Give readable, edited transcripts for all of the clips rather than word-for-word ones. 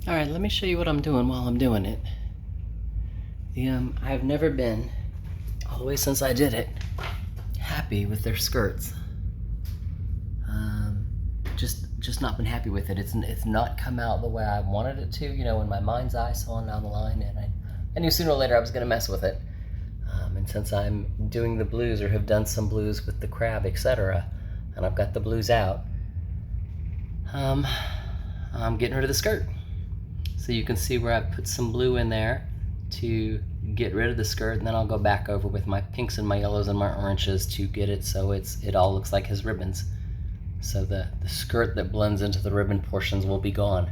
All right, let me show you what I'm doing while I'm doing it. I've never been, all the way since I did it, happy with their skirts. Just not been happy with it. It's not come out the way I wanted it to. You know, in my mind's eye, so on down the line, and I knew sooner or later I was going to mess with it. And since I'm doing the blues or have done some blues with the crab, etc., and I've got the blues out, I'm getting rid of the skirt. So you can see where I put some blue in there to get rid of the skirt, and then I'll go back over with my pinks and my yellows and my oranges to get it so it all looks like his ribbons. So the skirt that blends into the ribbon portions will be gone.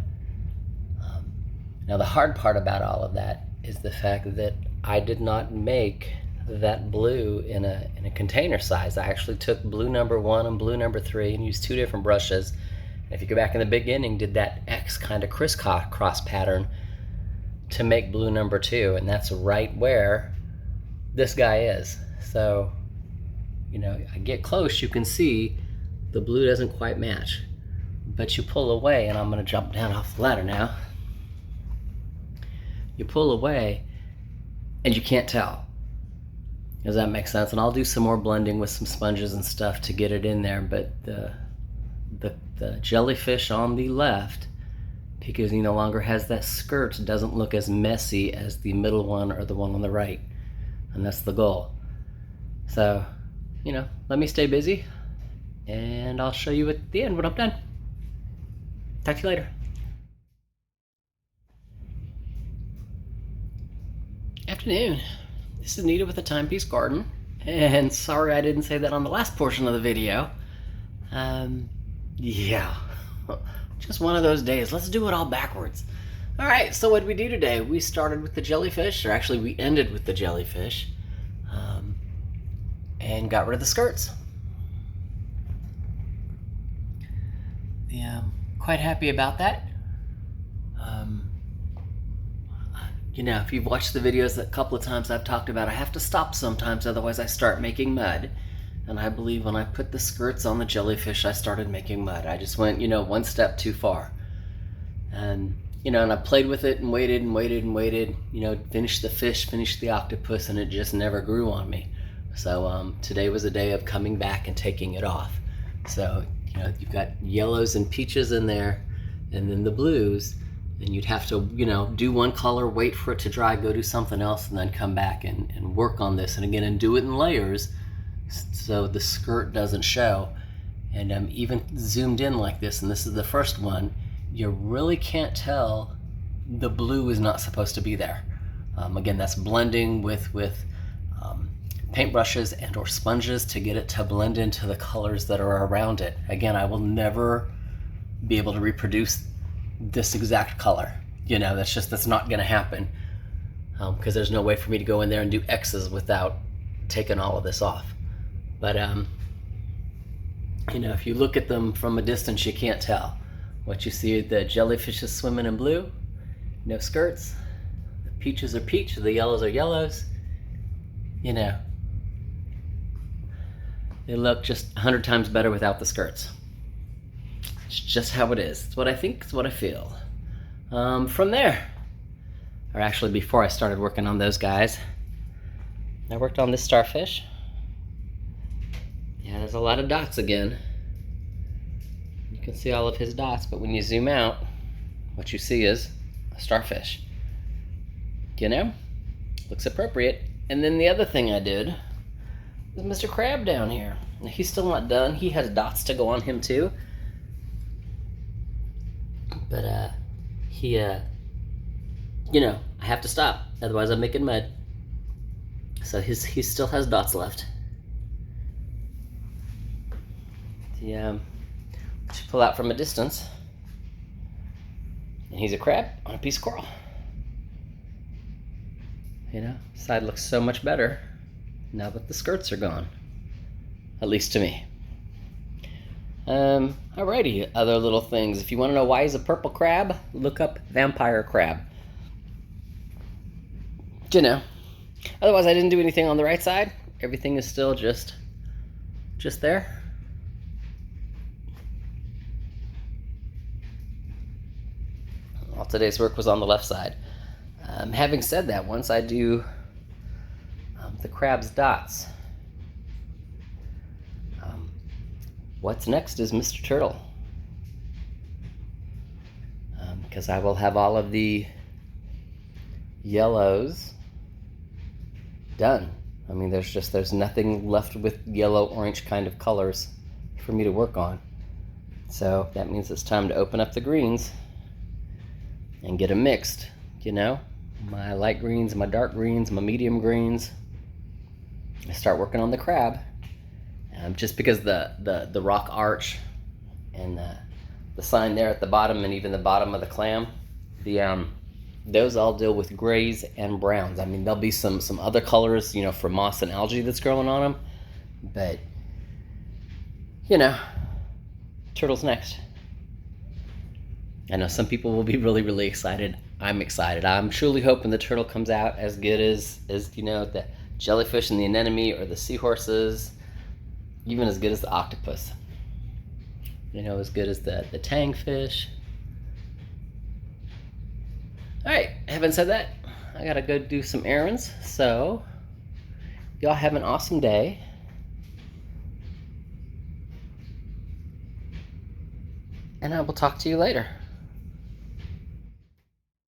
Now the hard part about all of that is the fact that I did not make that blue in a container size. I actually took blue number 1 and blue number 3 and used 2 different brushes. And if you go back in the beginning, did that X kind of crisscross pattern to make blue number 2, and that's right where this guy is. So, you know, I get close, you can see the blue doesn't quite match, but you pull away, and I'm gonna jump down off the ladder now. You pull away and you can't tell. Does that make sense? And I'll do some more blending with some sponges and stuff to get it in there, but the jellyfish on the left, because he no longer has that skirt, doesn't look as messy as the middle one or the one on the right, and that's the goal. So, you know, let me stay busy, and I'll show you at the end when I'm done. Talk to you later. Afternoon. This is Nita with the Timepiece Garden, and sorry I didn't say that on the last portion of the video. Yeah, just one of those days. Let's do it all backwards. All right, so what did we do today? We started with the jellyfish, or actually we ended with the jellyfish, and got rid of the skirts. Yeah, quite happy about that. You know, if you've watched the videos a couple of times, I've talked about I have to stop sometimes, otherwise I start making mud. And I believe when I put the skirts on the jellyfish, I started making mud. I just went, you know, one step too far. And, you know, and I played with it and waited and waited and waited, you know, finished the fish, finished the octopus, and it just never grew on me. So today was a day of coming back and taking it off. So, you know, you've got yellows and peaches in there, and then the blues. And you'd have to, you know, do one color, wait for it to dry, go do something else, and then come back and work on this. And again, and do it in layers so the skirt doesn't show. And even zoomed in like this, and this is the first one, you really can't tell the blue is not supposed to be there. Again, that's blending with paintbrushes and or sponges to get it to blend into the colors that are around it. Again, I will never be able to reproduce this exact color. You know, that's not gonna happen, because there's no way for me to go in there and do X's without taking all of this off. But you know, if you look at them from a distance, you can't tell. What you see, the jellyfish is swimming in blue, no skirts. The peaches are peach, the yellows are yellows. You know, they look just 100 times better without the skirts. It's just how it is. It's what I think, it's what I feel. From there, or actually before I started working on those guys, I worked on this starfish. Yeah, there's a lot of dots again. You can see all of his dots, but when you zoom out, what you see is a starfish. You know, looks appropriate. And then the other thing I did was Mr. Crab down here. Now, he's still not done. He has dots to go on him too. But you know, I have to stop, otherwise I'm making mud. So he still has dots left. Which you pull out from a distance, and he's a crab on a piece of coral. You know, side looks so much better now that the skirts are gone, at least to me. Alrighty, other little things. If you want to know why he's a purple crab, look up vampire crab. You know, otherwise I didn't do anything on the right side. Everything is still just there. today's work was on the left side. Having said that, once I do the crab's dots, what's next is Mr. Turtle. Because I will have all of the yellows done. I mean, there's nothing left with yellow, orange kind of colors for me to work on. So that means it's time to open up the greens and get them mixed, you know? My light greens, my dark greens, my medium greens. I start working on the crab. Just because the rock arch and the sign there at the bottom and even the bottom of the clam, those all deal with grays and browns. I mean, there'll be some other colors, you know, for moss and algae that's growing on them, but you know, turtle's next. I know some people will be really excited. I'm excited. I'm truly hoping the turtle comes out as good as you know, the jellyfish and the anemone or the seahorses, even as good as the octopus. You know, as good as the tangfish. Alright, having said that, I gotta go do some errands, so y'all have an awesome day. And I will talk to you later.